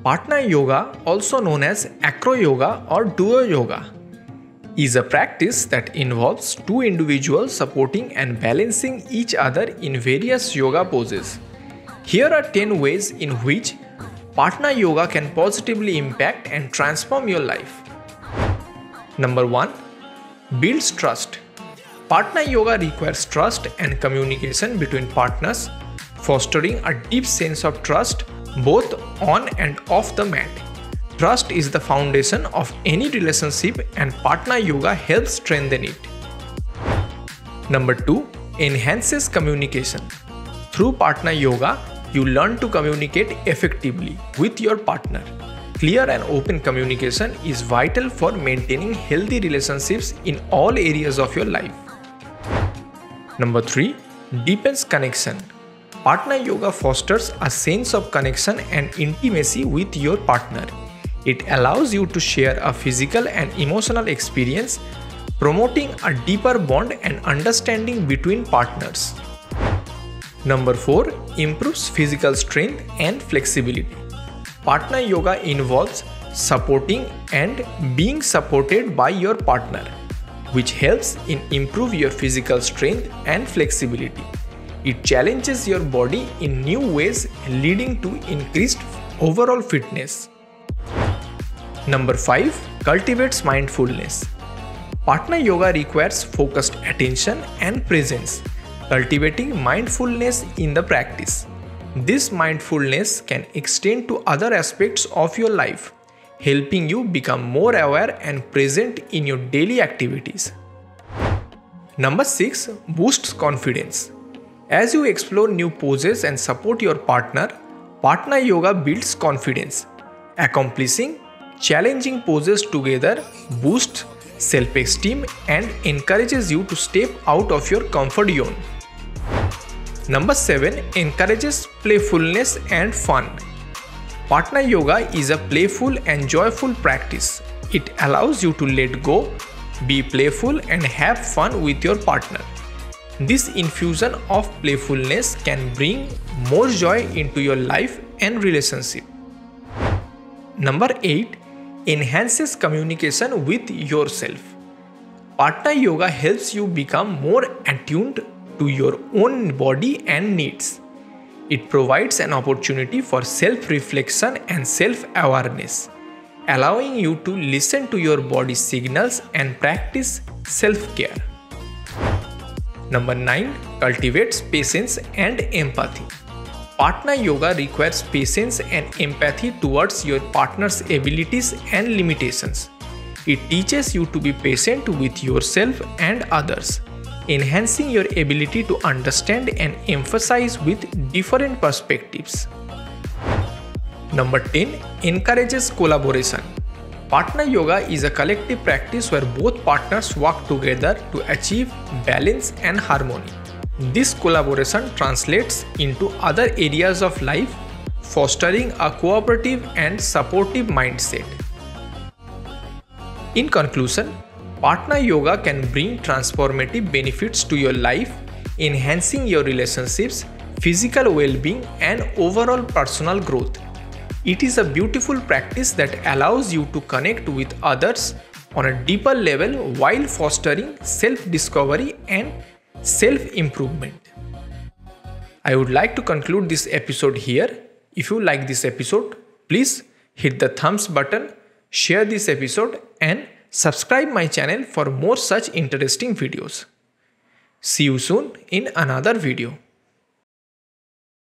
Partner yoga, also known as acro yoga or duo yoga, is a practice that involves two individuals supporting and balancing each other in various yoga poses. Here are 10 ways in which partner yoga can positively impact and transform your life. Number 1. Builds trust. Partner yoga requires trust and communication between partners, fostering a deep sense of trust both on and off the mat. Trust is the foundation of any relationship and partner yoga helps strengthen it. Number 2. Enhances communication. Through partner yoga, you learn to communicate effectively with your partner. Clear and open communication is vital for maintaining healthy relationships in all areas of your life. Number 3. Deepens connection. Partner yoga fosters a sense of connection and intimacy with your partner. It allows you to share a physical and emotional experience, promoting a deeper bond and understanding between partners. Number 4. Improves physical strength and flexibility. Partner yoga involves supporting and being supported by your partner, which helps in improve your physical strength and flexibility. It challenges your body in new ways, leading to increased overall fitness. Number 5. Cultivates mindfulness. Partner yoga requires focused attention and presence, cultivating mindfulness in the practice. This mindfulness can extend to other aspects of your life, helping you become more aware and present in your daily activities. Number 6. Boosts confidence. As you explore new poses and support your partner, partner yoga builds confidence. Accomplishing challenging poses together boosts self-esteem and encourages you to step out of your comfort zone. Number 7. Encourages playfulness and fun. Partner yoga is a playful and joyful practice. It allows you to let go, be playful, and have fun with your partner. This infusion of playfulness can bring more joy into your life and relationship. Number 8. Enhances communication with yourself. Partner yoga helps you become more attuned to your own body and needs. It provides an opportunity for self-reflection and self-awareness, allowing you to listen to your body's signals and practice self-care. Number 9. Cultivates patience and empathy. Partner yoga requires patience and empathy towards your partner's abilities and limitations. It teaches you to be patient with yourself and others, enhancing your ability to understand and emphasize with different perspectives. Number 10. Encourages collaboration. Partner yoga is a collective practice where both partners work together to achieve balance and harmony. This collaboration translates into other areas of life, fostering a cooperative and supportive mindset. In conclusion, partner yoga can bring transformative benefits to your life, enhancing your relationships, physical well-being, and overall personal growth. It is a beautiful practice that allows you to connect with others on a deeper level while fostering self-discovery and self-improvement. I would like to conclude this episode here. If you like this episode, please hit the thumbs button, share this episode, and subscribe my channel for more such interesting videos. See you soon in another video.